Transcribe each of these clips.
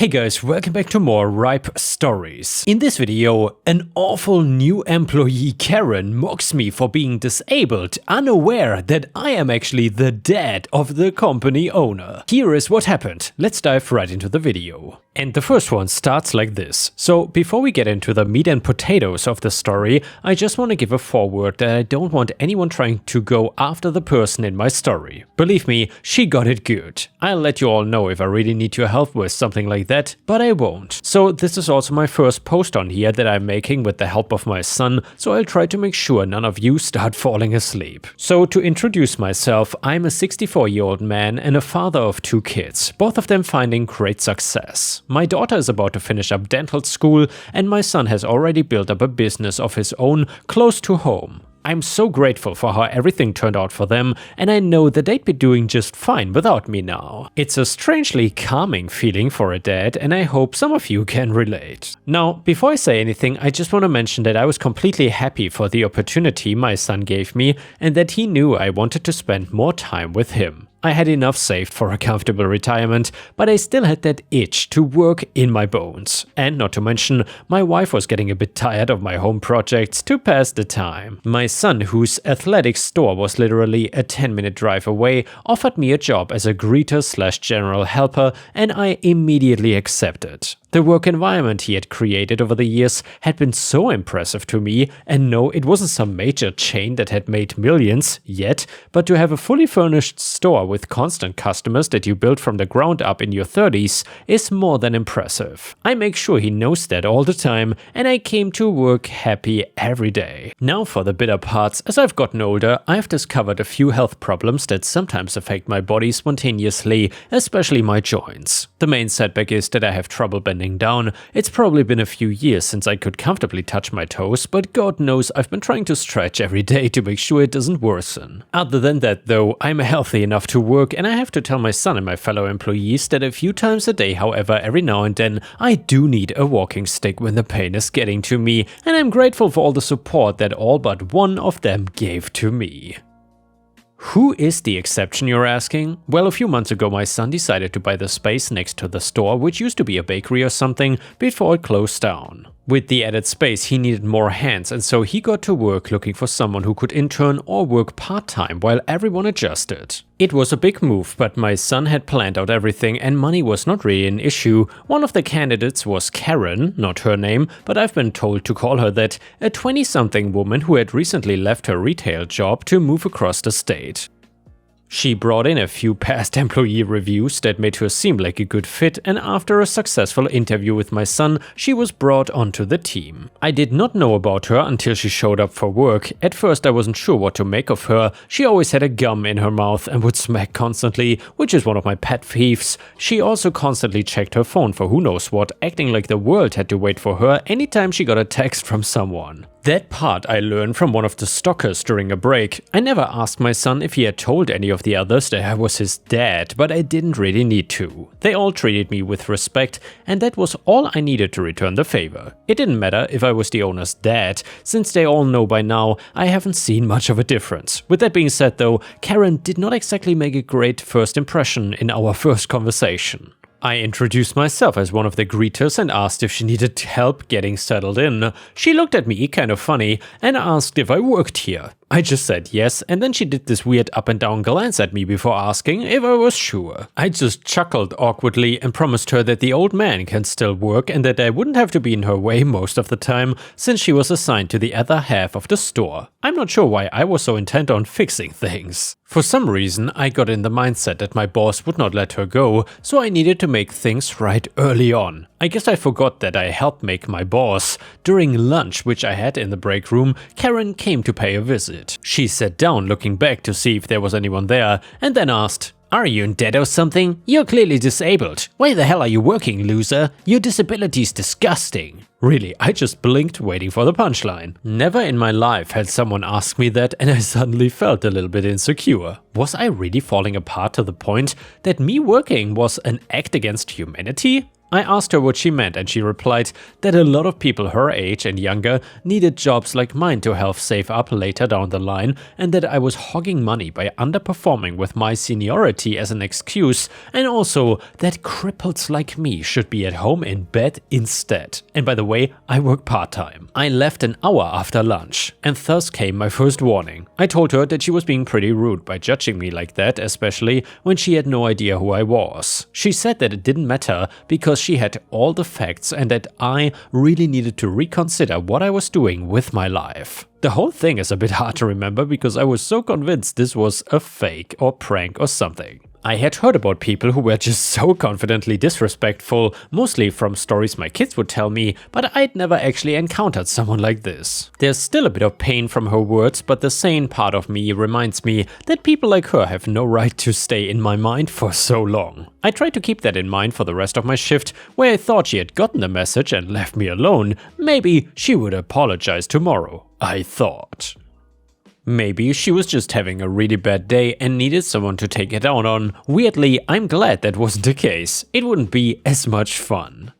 Hey guys, welcome back to more Ripe Stories. In this video, an awful new employee Karen mocks me for being disabled, unaware that I am actually the dad of the company owner. Here is what happened. Let's dive right into the video. And the first one starts like this. So before we get into the meat and potatoes of the story, I just want to give a foreword that I don't want anyone trying to go after the person in my story. Believe me, she got it good. I'll let you all know if I really need your help with something like that, but I won't. So this is also my first post on here that I'm making with the help of my son, so I'll try to make sure none of you start falling asleep. So to introduce myself, I'm a 64-year-old man and a father of 2 kids, both of them finding great success. My daughter is about to finish up dental school, and my son has already built up a business of his own close to home. I'm so grateful for how everything turned out for them, and I know that they'd be doing just fine without me now. It's a strangely calming feeling for a dad, and I hope some of you can relate. Now, before I say anything, I just want to mention that I was completely happy for the opportunity my son gave me, and that he knew I wanted to spend more time with him. I had enough saved for a comfortable retirement, but I still had that itch to work in my bones. And not to mention, my wife was getting a bit tired of my home projects to pass the time. My son, whose athletic store was literally a 10-minute drive away, offered me a job as a greeter/general helper, and I immediately accepted. The work environment he had created over the years had been so impressive to me, and no, it wasn't some major chain that had made millions yet, but to have a fully furnished store with constant customers that you built from the ground up in your 30s is more than impressive. I make sure he knows that all the time, and I came to work happy every day. Now for the bitter parts. As I've gotten older, I've discovered a few health problems that sometimes affect my body spontaneously, especially my joints. The main setback is that I have trouble bending down. It's probably been a few years since I could comfortably touch my toes, but God knows I've been trying to stretch every day to make sure it doesn't worsen. Other than that though, I'm healthy enough to work, and I have to tell my son and my fellow employees that a few times a day, however, every now and then, I do need a walking stick when the pain is getting to me, and I'm grateful for all the support that all but one of them gave to me. Who is the exception, you're asking? Well, a few months ago my son decided to buy the space next to the store, which used to be a bakery or something, before it closed down. With the added space, he needed more hands, and so he got to work looking for someone who could intern or work part-time while everyone adjusted. It was a big move, but my son had planned out everything and money was not really an issue. One of the candidates was Karen, not her name, but I've been told to call her that, a 20-something woman who had recently left her retail job to move across the state. She brought in a few past employee reviews that made her seem like a good fit, and after a successful interview with my son, she was brought onto the team. I did not know about her until she showed up for work. At first I wasn't sure what to make of her. She always had a gum in her mouth and would smack constantly, which is one of my pet peeves. She also constantly checked her phone for who knows what, acting like the world had to wait for her anytime she got a text from someone. That part I learned from one of the stockers during a break. I never asked my son if he had told any of the others that I was his dad, but I didn't really need to. They all treated me with respect, and that was all I needed to return the favor. It didn't matter if I was the owner's dad, since they all know by now I haven't seen much of a difference. With that being said though, Karen did not exactly make a great first impression in our first conversation. I introduced myself as one of the greeters and asked if she needed help getting settled in. She looked at me kind of funny and asked if I worked here. I just said yes, and then she did this weird up and down glance at me before asking if I was sure. I just chuckled awkwardly and promised her that the old man can still work and that I wouldn't have to be in her way most of the time, since she was assigned to the other half of the store. I'm not sure why I was so intent on fixing things. For some reason, I got in the mindset that my boss would not let her go, so I needed to make things right early on. I guess I forgot that I helped make my boss. During lunch, which I had in the break room, Karen came to pay a visit. She sat down looking back to see if there was anyone there, and then asked, "Are you in debt or something? You're clearly disabled. Why the hell are you working, loser? Your disability's disgusting." Really, I just blinked waiting for the punchline. Never in my life had someone ask me that, and I suddenly felt a little bit insecure. Was I really falling apart to the point that me working was an act against humanity? I asked her what she meant and she replied that a lot of people her age and younger needed jobs like mine to help save up later down the line, and that I was hogging money by underperforming with my seniority as an excuse, and also that cripples like me should be at home in bed instead. And by the way, I work part-time. I left an hour after lunch, and thus came my first warning. I told her that she was being pretty rude by judging me like that, especially when she had no idea who I was. She said that it didn't matter because she had all the facts and that I really needed to reconsider what I was doing with my life. The whole thing is a bit hard to remember because I was so convinced this was a fake or prank or something. I had heard about people who were just so confidently disrespectful, mostly from stories my kids would tell me, but I'd never actually encountered someone like this. There's still a bit of pain from her words, but the sane part of me reminds me that people like her have no right to stay in my mind for so long. I tried to keep that in mind for the rest of my shift, where I thought she had gotten the message and left me alone. Maybe she would apologize tomorrow, I thought. Maybe she was just having a really bad day and needed someone to take it out on. Weirdly, I'm glad that wasn't the case. It wouldn't be as much fun.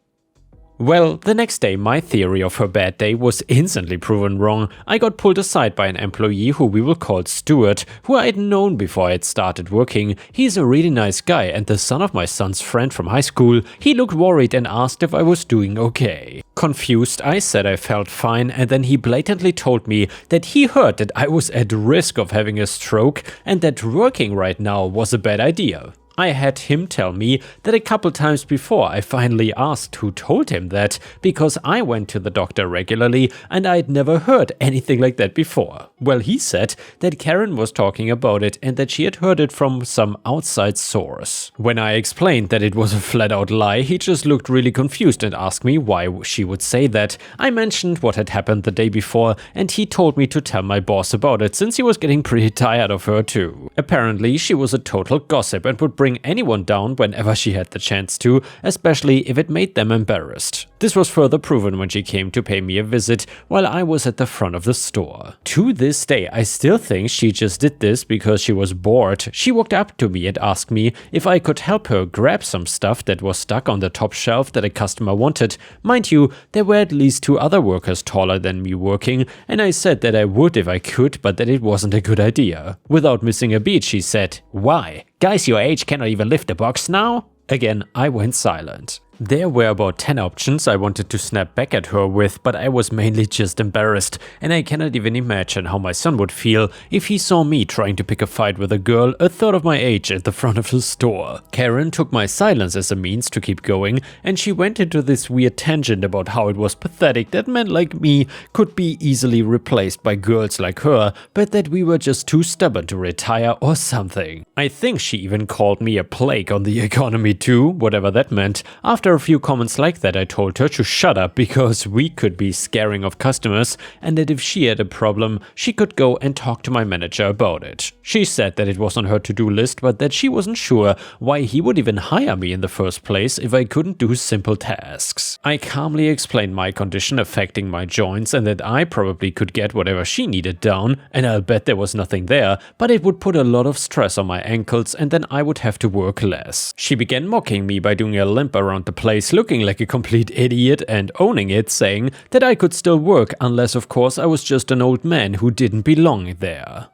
Well, the next day my theory of her bad day was instantly proven wrong. I got pulled aside by an employee who we will call Stuart, who I'd known before I had started working. He's a really nice guy and the son of my son's friend from high school. He looked worried and asked if I was doing okay. Confused, I said I felt fine, and then he blatantly told me that he heard that I was at risk of having a stroke and that working right now was a bad idea. I had him tell me that a couple times before I finally asked who told him that, because I went to the doctor regularly and I'd never heard anything like that before. Well, he said that Karen was talking about it and that she had heard it from some outside source. When I explained that it was a flat-out lie, he just looked really confused and asked me why she would say that. I mentioned what had happened the day before and he told me to tell my boss about it since he was getting pretty tired of her too. Apparently, she was a total gossip and would bring anyone down whenever she had the chance to, especially if it made them embarrassed. This was further proven when she came to pay me a visit while I was at the front of the store. To this day, I still think she just did this because she was bored. She walked up to me and asked me if I could help her grab some stuff that was stuck on the top shelf that a customer wanted. Mind you, there were at least 2 other workers taller than me working, and I said that I would if I could, but that it wasn't a good idea. Without missing a beat, she said, "Why? Guys your age cannot even lift a box now?" Again, I went silent. There were about 10 options I wanted to snap back at her with, but I was mainly just embarrassed, and I cannot even imagine how my son would feel if he saw me trying to pick a fight with a girl a third of my age at the front of the store. Karen took my silence as a means to keep going, and she went into this weird tangent about how it was pathetic that men like me could be easily replaced by girls like her, but that we were just too stubborn to retire or something. I think she even called me a plague on the economy too, whatever that meant. After a few comments like that, I told her to shut up because we could be scaring off customers and that if she had a problem, she could go and talk to my manager about it. She said that it was on her to-do list, but that she wasn't sure why he would even hire me in the first place if I couldn't do simple tasks. I calmly explained my condition affecting my joints and that I probably could get whatever she needed down, and I'll bet there was nothing there, but it would put a lot of stress on my ankles and then I would have to work less. She began mocking me by doing a limp around the place, looking like a complete idiot and owning it, saying that I could still work unless of course I was just an old man who didn't belong there.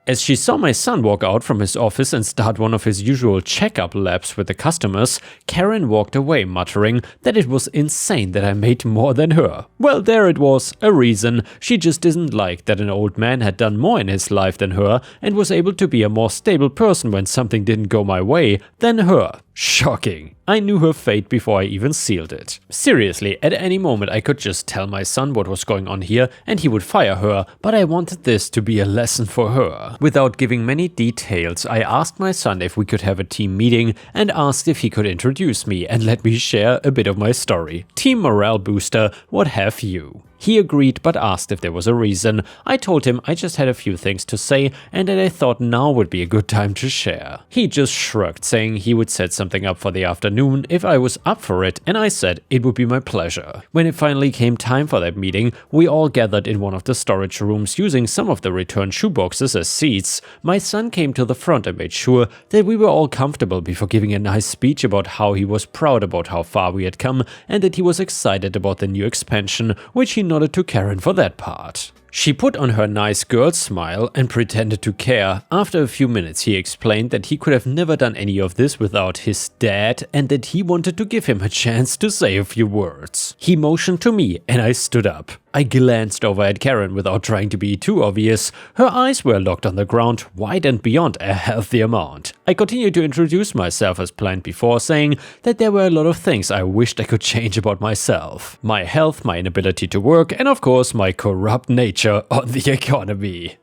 As she saw my son walk out from his office and start one of his usual checkup laps with the customers, Karen walked away muttering that it was insane that I made more than her. Well, there it was, a reason. She just didn't like that an old man had done more in his life than her and was able to be a more stable person when something didn't go my way than her. Shocking. I knew her fate before I even sealed it. Seriously, at any moment I could just tell my son what was going on here and he would fire her, but I wanted this to be a lesson for her. Without giving many details, I asked my son if we could have a team meeting and asked if he could introduce me and let me share a bit of my story. Team morale booster, what have you. He agreed but asked if there was a reason. I told him I just had a few things to say and that I thought now would be a good time to share. He just shrugged, saying he would set something up for the afternoon if I was up for it, and I said it would be my pleasure. When it finally came time for that meeting, we all gathered in one of the storage rooms using some of the returned shoeboxes as seats. My son came to the front and made sure that we were all comfortable before giving a nice speech about how he was proud about how far we had come and that he was excited about the new expansion, which he nodded to Karen for that part. She put on her nice girl smile and pretended to care. After a few minutes he explained that he could have never done any of this without his dad and that he wanted to give him a chance to say a few words. He motioned to me and I stood up. I glanced over at Karen without trying to be too obvious. Her eyes were locked on the ground, wide and beyond a healthy amount. I continued to introduce myself as planned before, saying that there were a lot of things I wished I could change about myself. My health, my inability to work, and of course my corrupt nature on the economy.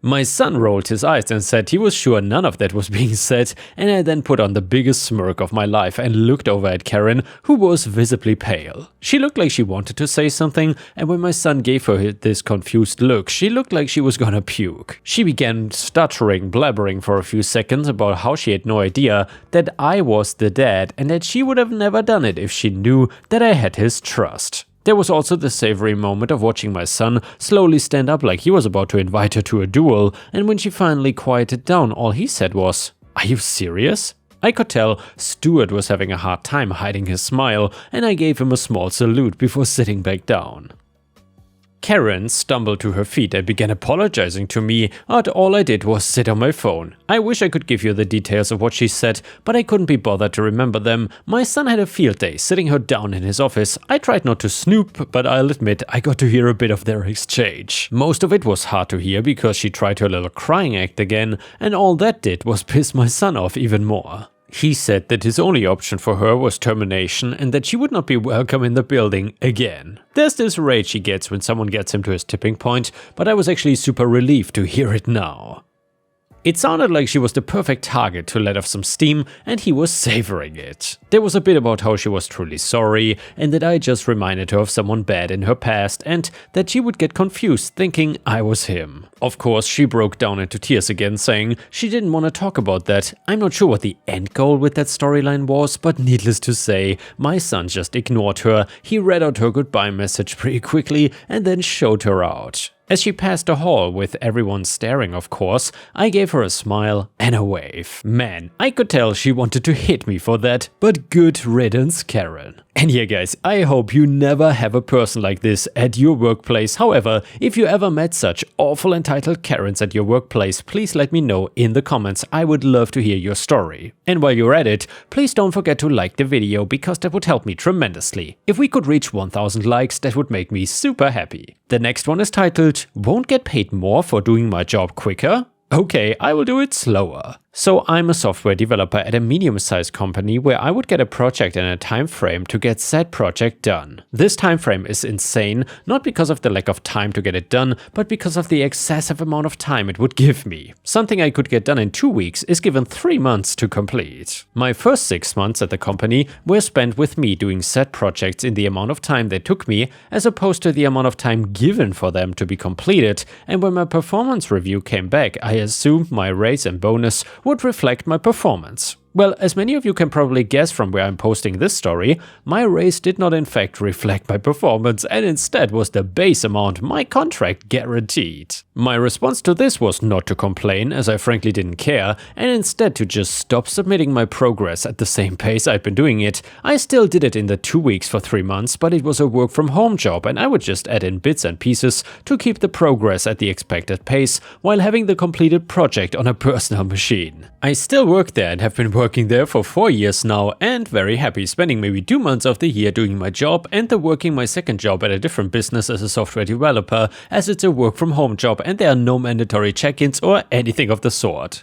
My son rolled his eyes and said he was sure none of that was being said, and I then put on the biggest smirk of my life and looked over at Karen, who was visibly pale. She looked like she wanted to say something, and when my son gave her this confused look, she looked like she was gonna puke. She began stuttering, blabbering for a few seconds about how she had no idea that I was the dad and that she would have never done it if she knew that I had his trust. There was also the savory moment of watching my son slowly stand up like he was about to invite her to a duel, and when she finally quieted down, all he said was, "Are you serious?" I could tell Stuart was having a hard time hiding his smile, and I gave him a small salute before sitting back down. Karen stumbled to her feet and began apologizing to me, but all I did was sit on my phone. I wish I could give you the details of what she said, but I couldn't be bothered to remember them. My son had a field day sitting her down in his office. I tried not to snoop, but I'll admit I got to hear a bit of their exchange. Most of it was hard to hear because she tried her little crying act again, and all that did was piss my son off even more. He said that his only option for her was termination and that she would not be welcome in the building again. There's this rage he gets when someone gets him to his tipping point, but I was actually super relieved to hear it now. It sounded like she was the perfect target to let off some steam, and he was savoring it. There was a bit about how she was truly sorry, and that I just reminded her of someone bad in her past, and that she would get confused thinking I was him. Of course, she broke down into tears again, saying she didn't want to talk about that. I'm not sure what the end goal with that storyline was, but needless to say, my son just ignored her. He read out her goodbye message pretty quickly and then showed her out. As she passed the hall, with everyone staring of course, I gave her a smile and a wave. Man, I could tell she wanted to hit me for that, but good riddance, Karen. And yeah guys, I hope you never have a person like this at your workplace. However, if you ever met such awful entitled Karens at your workplace, please let me know in the comments. I would love to hear your story. And while you're at it, please don't forget to like the video because that would help me tremendously. If we could reach 1000 likes, that would make me super happy. The next one is titled, "Won't get paid more for doing my job quicker?" Okay, I will do it slower. So I'm a software developer at a medium-sized company where I would get a project and a time frame to get said project done. This time frame is insane, not because of the lack of time to get it done, but because of the excessive amount of time it would give me. Something I could get done in 2 weeks is given 3 months to complete. My first 6 months at the company were spent with me doing said projects in the amount of time they took me, as opposed to the amount of time given for them to be completed, and when my performance review came back, I assumed my raise and bonus would reflect my performance. Well, as many of you can probably guess from where I'm posting this story, my raise did not in fact reflect my performance and instead was the base amount my contract guaranteed. My response to this was not to complain, as I frankly didn't care, and instead to just stop submitting my progress at the same pace I'd been doing it. I still did it in the 2 weeks for 3 months, but it was a work from home job and I would just add in bits and pieces to keep the progress at the expected pace while having the completed project on a personal machine. I still work there and have been working there for 4 years now and very happy, spending maybe 2 months of the year doing my job and then working my second job at a different business as a software developer, as it's a work from home job and there are no mandatory check-ins or anything of the sort.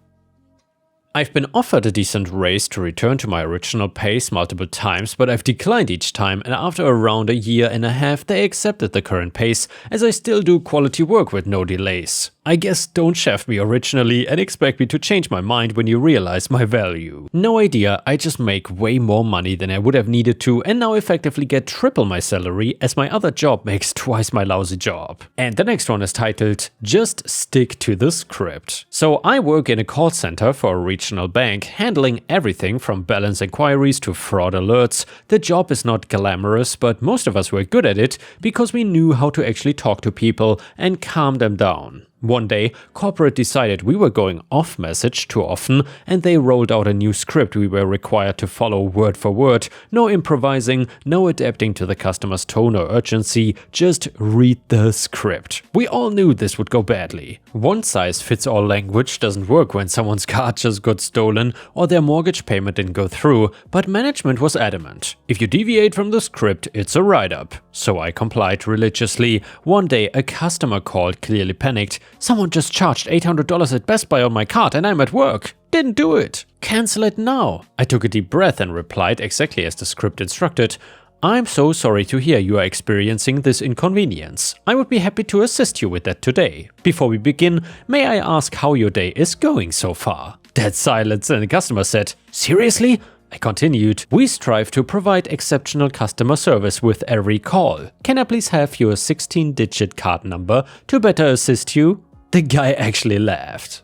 I've been offered a decent raise to return to my original pace multiple times, but I've declined each time, and after around a year and a half they accepted the current pace as I still do quality work with no delays. I guess don't shaft me originally and expect me to change my mind when you realize my value. No idea, I just make way more money than I would have needed to and now effectively get triple my salary as my other job makes twice my lousy job. And the next one is titled, Just Stick to the Script. So I work in a call center for a regional bank, handling everything from balance inquiries to fraud alerts. The job is not glamorous, but most of us were good at it because we knew how to actually talk to people and calm them down. One day, corporate decided we were going off message too often and they rolled out a new script we were required to follow word for word. No improvising, no adapting to the customer's tone or urgency, just read the script. We all knew this would go badly. One-size-fits-all language doesn't work when someone's car just got stolen or their mortgage payment didn't go through, but management was adamant. If you deviate from the script, it's a write-up. So I complied religiously. One day, a customer called, clearly panicked. Someone just charged $800 at Best Buy on my card and I'm at work. Didn't do it. Cancel it now. I took a deep breath and replied exactly as the script instructed. I'm so sorry to hear you are experiencing this inconvenience. I would be happy to assist you with that today. Before we begin, may I ask how your day is going so far? Dead silence and the customer said, seriously? I continued, we strive to provide exceptional customer service with every call. Can I please have your 16-digit card number to better assist you? The guy actually laughed.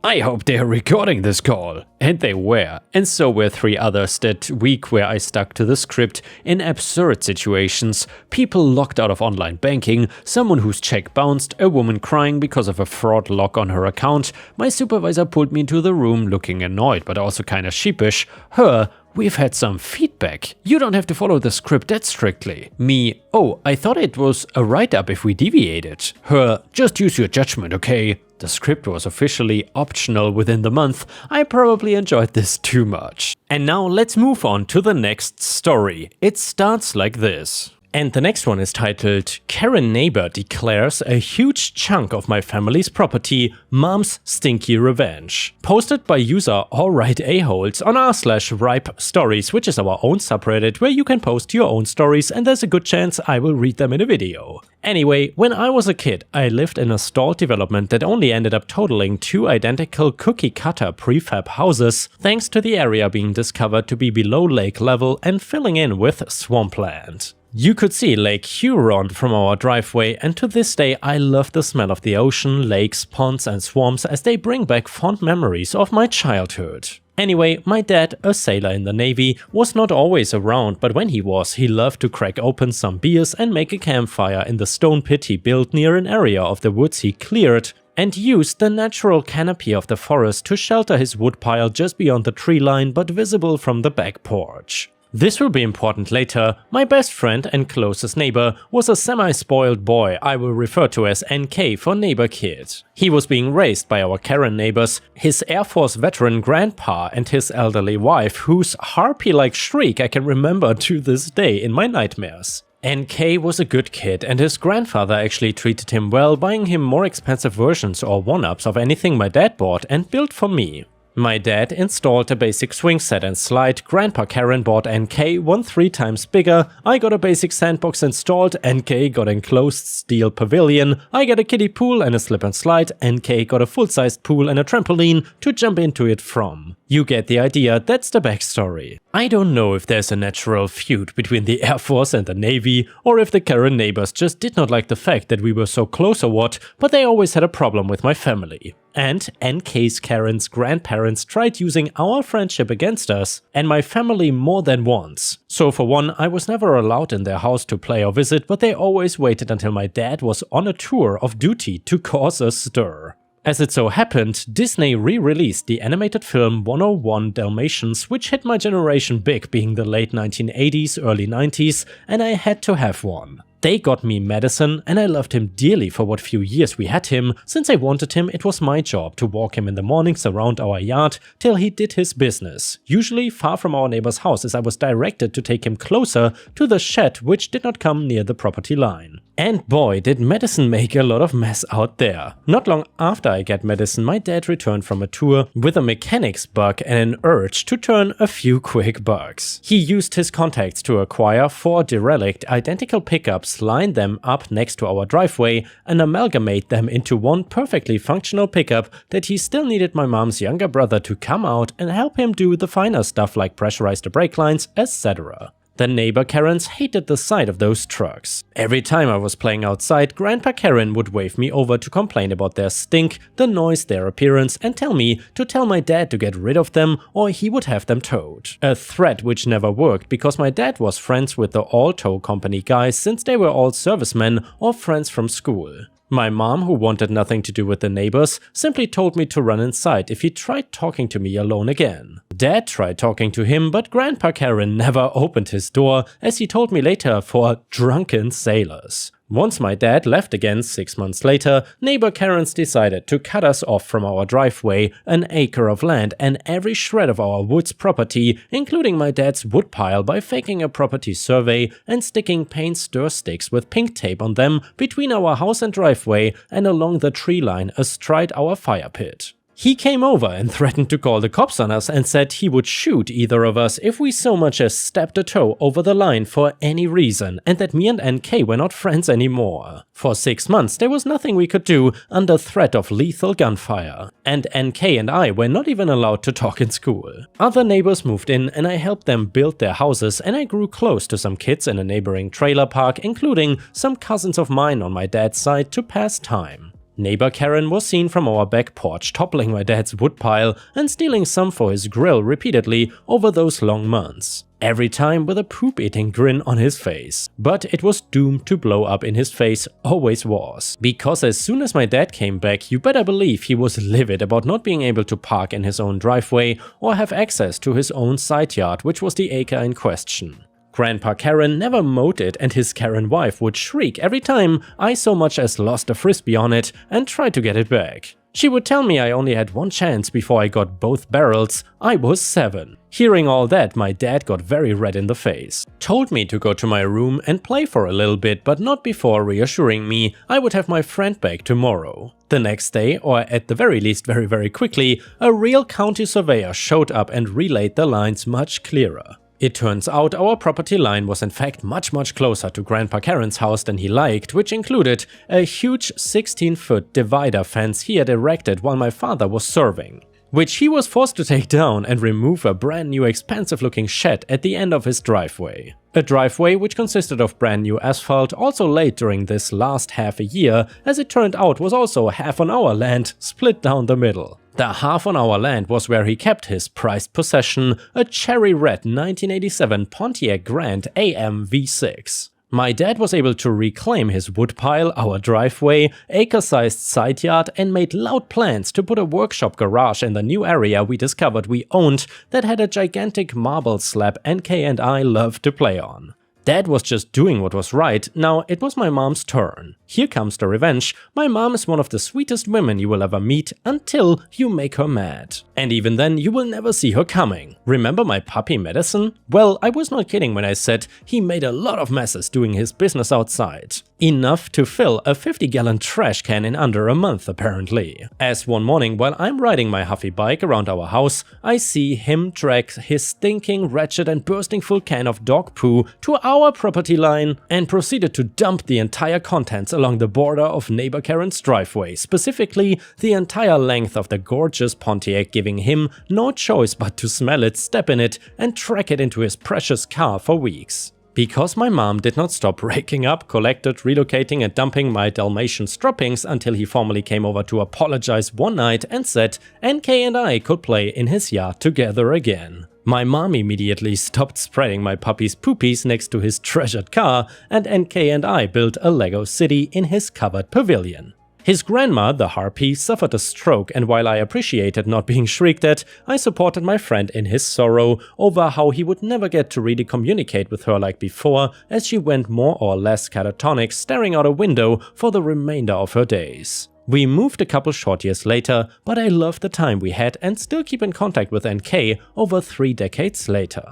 I hope they're recording this call. And they were. And so were 3 others that week where I stuck to the script in absurd situations. People locked out of online banking, someone whose check bounced, a woman crying because of a fraud lock on her account. My supervisor pulled me into the room looking annoyed but also kinda sheepish. Her, we've had some feedback. You don't have to follow the script that strictly. Me, oh, I thought it was a write-up if we deviated. Her, just use your judgment, okay? The script was officially optional within the month. I probably enjoyed this too much. And now let's move on to the next story. It starts like this. And the next one is titled, Karen Neighbor declares a huge chunk of my family's property, Mom's Stinky Revenge. Posted by user allrightaholes on r/ripe stories, which is our own subreddit where you can post your own stories and there's a good chance I will read them in a video. Anyway, when I was a kid, I lived in a stalled development that only ended up totaling 2 identical cookie-cutter prefab houses, thanks to the area being discovered to be below lake level and filling in with swampland. You could see Lake Huron from our driveway, and to this day I love the smell of the ocean, lakes, ponds and swamps as they bring back fond memories of my childhood. Anyway, my dad, a sailor in the Navy, was not always around, but when he was, he loved to crack open some beers and make a campfire in the stone pit he built near an area of the woods he cleared, and used the natural canopy of the forest to shelter his woodpile just beyond the tree line but visible from the back porch. This will be important later. My best friend and closest neighbor was a semi-spoiled boy I will refer to as NK for neighbor kid. He was being raised by our Karen neighbors, his Air Force veteran grandpa and his elderly wife, whose harpy-like shriek I can remember to this day in my nightmares. NK was a good kid and his grandfather actually treated him well, buying him more expensive versions or one-ups of anything my dad bought and built for me. My dad installed a basic swing set and slide, Grandpa Karen bought NK one 3 times bigger, I got a basic sandbox installed, NK got enclosed steel pavilion, I got a kiddie pool and a slip and slide, NK got a full-sized pool and a trampoline to jump into it from. You get the idea, that's the backstory. I don't know if there's a natural feud between the Air Force and the Navy, or if the Karen neighbors just did not like the fact that we were so close or what, but they always had a problem with my family. And NK's Karen's grandparents tried using our friendship against us and my family more than once. So for one, I was never allowed in their house to play or visit, but they always waited until my dad was on a tour of duty to cause a stir. As it so happened, Disney re-released the animated film 101 Dalmatians, which hit my generation big, being the late 1980s, early 90s, and I had to have one. They got me Madison, and I loved him dearly for what few years we had him. Since I wanted him, it was my job to walk him in the mornings around our yard till he did his business, usually far from our neighbor's house, as I was directed to take him closer to the shed which did not come near the property line. And boy, did medicine make a lot of mess out there. Not long after I get medicine, my dad returned from a tour with a mechanics bug and an urge to turn a few quick bucks. He used his contacts to acquire 4 derelict identical pickups, line them up next to our driveway, and amalgamate them into one perfectly functional pickup that he still needed my mom's younger brother to come out and help him do the finer stuff like pressurize the brake lines, etc. The neighbor Karens hated the sight of those trucks. Every time I was playing outside, Grandpa Karen would wave me over to complain about their stink, the noise, their appearance, and tell me to tell my dad to get rid of them or he would have them towed. A threat which never worked because my dad was friends with the all tow company guys since they were all servicemen or friends from school. My mom, who wanted nothing to do with the neighbors, simply told me to run inside if he tried talking to me alone again. Dad tried talking to him, but Grandpa Karen never opened his door, as he told me later, for drunken sailors. Once my dad left again 6 months later, neighbor Karens decided to cut us off from our driveway, an acre of land and every shred of our woods property, including my dad's woodpile, by faking a property survey and sticking paint stir sticks with pink tape on them between our house and driveway and along the tree line astride our fire pit. He came over and threatened to call the cops on us and said he would shoot either of us if we so much as stepped a toe over the line for any reason, and that me and NK were not friends anymore. For 6 months there was nothing we could do under threat of lethal gunfire, and NK and I were not even allowed to talk in school. Other neighbors moved in and I helped them build their houses, and I grew close to some kids in a neighboring trailer park, including some cousins of mine on my dad's side, to pass time. Neighbor Karen was seen from our back porch toppling my dad's woodpile and stealing some for his grill repeatedly over those long months. Every time with a poop-eating grin on his face. But it was doomed to blow up in his face, always was. Because as soon as my dad came back, you better believe he was livid about not being able to park in his own driveway or have access to his own side yard, which was the acre in question. Grandpa Karen never mowed it, and his Karen wife would shriek every time I so much as lost a frisbee on it and tried to get it back. She would tell me I only had one chance before I got both barrels. I was 7. Hearing all that, my dad got very red in the face. Told me to go to my room and play for a little bit, but not before reassuring me I would have my friend back tomorrow. The next day, or at the very least very quickly, a real county surveyor showed up and relayed the lines much clearer. It turns out our property line was in fact much closer to Grandpa Karen's house than he liked, which included a huge 16-foot divider fence he had erected while my father was serving, which he was forced to take down and remove a brand new expensive looking shed at the end of his driveway. A driveway which consisted of brand new asphalt, also laid during this last half a year, as it turned out was also half on our land, split down the middle. The half on our land was where he kept his prized possession, a cherry red 1987 Pontiac Grand AM V6. My dad was able to reclaim his woodpile, our driveway, acre-sized side yard, and made loud plans to put a workshop garage in the new area we discovered we owned that had a gigantic marble slab NK and I loved to play on. Dad was just doing what was right. Now it was my mom's turn. Here comes the revenge. My mom is one of the sweetest women you will ever meet until you make her mad. And even then you will never see her coming. Remember my puppy Medicine? Well, I was not kidding when I said he made a lot of messes doing his business outside. Enough to fill a 50-gallon trash can in under a month apparently. As one morning while I'm riding my Huffy bike around our house, I see him drag his stinking, wretched and bursting full can of dog poo to our property line and proceeded to dump the entire contents along the border of neighbor Karen's driveway, specifically the entire length of the gorgeous Pontiac, giving him no choice but to smell it, step in it and track it into his precious car for weeks. Because my mom did not stop raking up, collected, relocating and dumping my Dalmatian droppings until he formally came over to apologize one night and said NK and I could play in his yard together again. My mom immediately stopped spreading my puppy's poopies next to his treasured car, and NK and I built a Lego city in his covered pavilion. His grandma, the harpy, suffered a stroke, and while I appreciated not being shrieked at, I supported my friend in his sorrow over how he would never get to really communicate with her like before, as she went more or less catatonic, staring out a window for the remainder of her days. We moved a couple short years later, but I love the time we had and still keep in contact with NK over 3 decades later.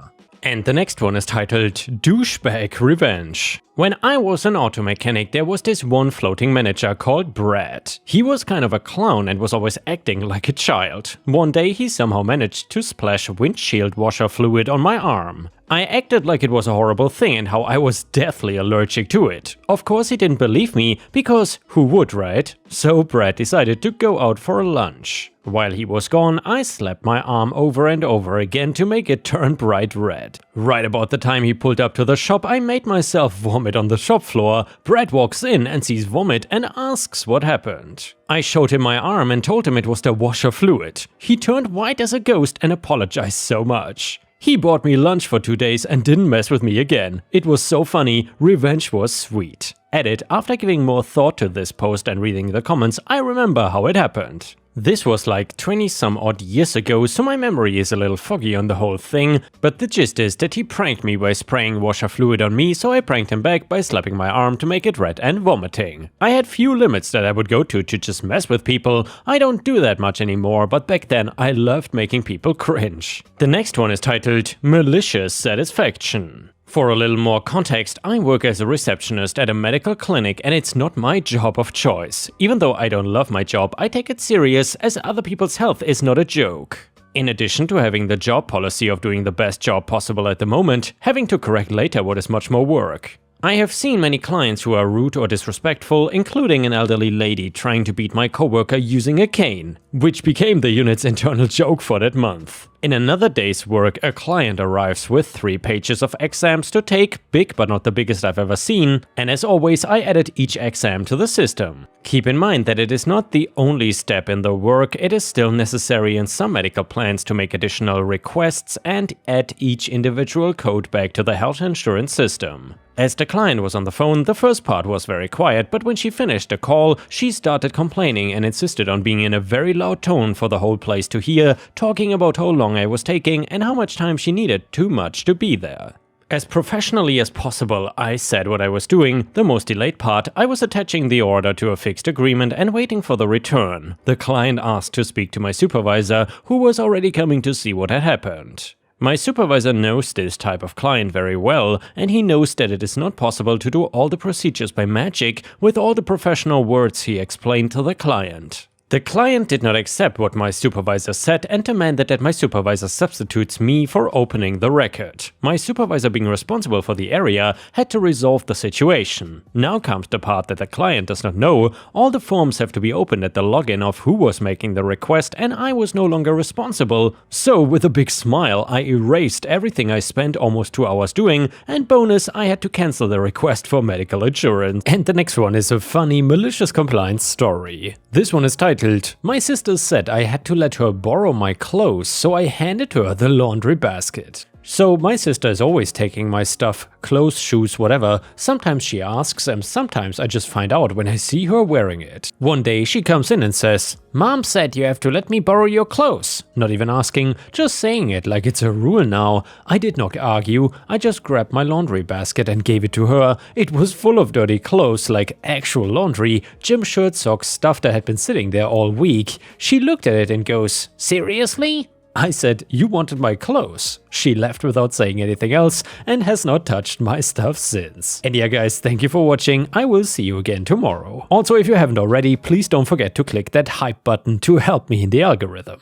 And the next one is titled Douchebag Revenge. When I was an auto mechanic, there was this one floating manager called Brad. He was kind of a clown and was always acting like a child. One day he somehow managed to splash windshield washer fluid on my arm. I acted like it was a horrible thing and how I was deathly allergic to it. Of course he didn't believe me, because who would, right? So Brad decided to go out for a lunch. While he was gone, I slapped my arm over and over again to make it turn bright red. Right about the time he pulled up to the shop, I made myself vomit on the shop floor. Brad walks in and sees vomit and asks what happened. I showed him my arm and told him it was the washer fluid. He turned white as a ghost and apologized so much. He bought me lunch for 2 days and didn't mess with me again. It was so funny, revenge was sweet. Edit: after giving more thought to this post and reading the comments, I remember how it happened. This was like 20 some odd years ago, so my memory is a little foggy on the whole thing, but the gist is that he pranked me by spraying washer fluid on me, so I pranked him back by slapping my arm to make it red and vomiting. I had few limits that I would go to just mess with people. I don't do that much anymore, but back then I loved making people cringe. The next one is titled Malicious Satisfaction. For a little more context, I work as a receptionist at a medical clinic and it's not my job of choice. Even though I don't love my job, I take it serious, as other people's health is not a joke. In addition to having the job policy of doing the best job possible at the moment, having to correct later what is much more work. I have seen many clients who are rude or disrespectful, including an elderly lady trying to beat my coworker using a cane, which became the unit's internal joke for that month. In another day's work, a client arrives with 3 pages of exams to take, big but not the biggest I've ever seen, and as always I added each exam to the system. Keep in mind that it is not the only step in the work, it is still necessary in some medical plans to make additional requests and add each individual code back to the health insurance system. As the client was on the phone, the first part was very quiet, but when she finished the call, she started complaining and insisted on being in a very loud tone for the whole place to hear, talking about how long I was taking and how much time she needed too much to be there. As professionally as possible, I said what I was doing. The most delayed part, I was attaching the order to a fixed agreement and waiting for the return. The client asked to speak to my supervisor, who was already coming to see what had happened. My supervisor knows this type of client very well, and he knows that it is not possible to do all the procedures by magic with all the professional words he explained to the client. The client did not accept what my supervisor said and demanded that my supervisor substitutes me for opening the record. My supervisor, being responsible for the area, had to resolve the situation. Now comes the part that the client does not know. All the forms have to be opened at the login of who was making the request, and I was no longer responsible. So with a big smile, I erased everything I spent almost 2 hours doing, and bonus, I had to cancel the request for medical insurance. And the next one is a funny malicious compliance story. This one is titled My sister said I had to let her borrow my clothes, so I handed her the laundry basket. So my sister is always taking my stuff, clothes, shoes, whatever. Sometimes she asks and sometimes I just find out when I see her wearing it. One day she comes in and says, "Mom said you have to let me borrow your clothes." Not even asking, just saying it like it's a rule now. I did not argue, I just grabbed my laundry basket and gave it to her. It was full of dirty clothes, like actual laundry, gym shirts, socks, stuff that had been sitting there all week. She looked at it and goes, "Seriously?" I said, "You wanted my clothes." She left without saying anything else and has not touched my stuff since. And yeah guys, thank you for watching. I will see you again tomorrow. Also, if you haven't already, please don't forget to click that hype button to help me in the algorithm.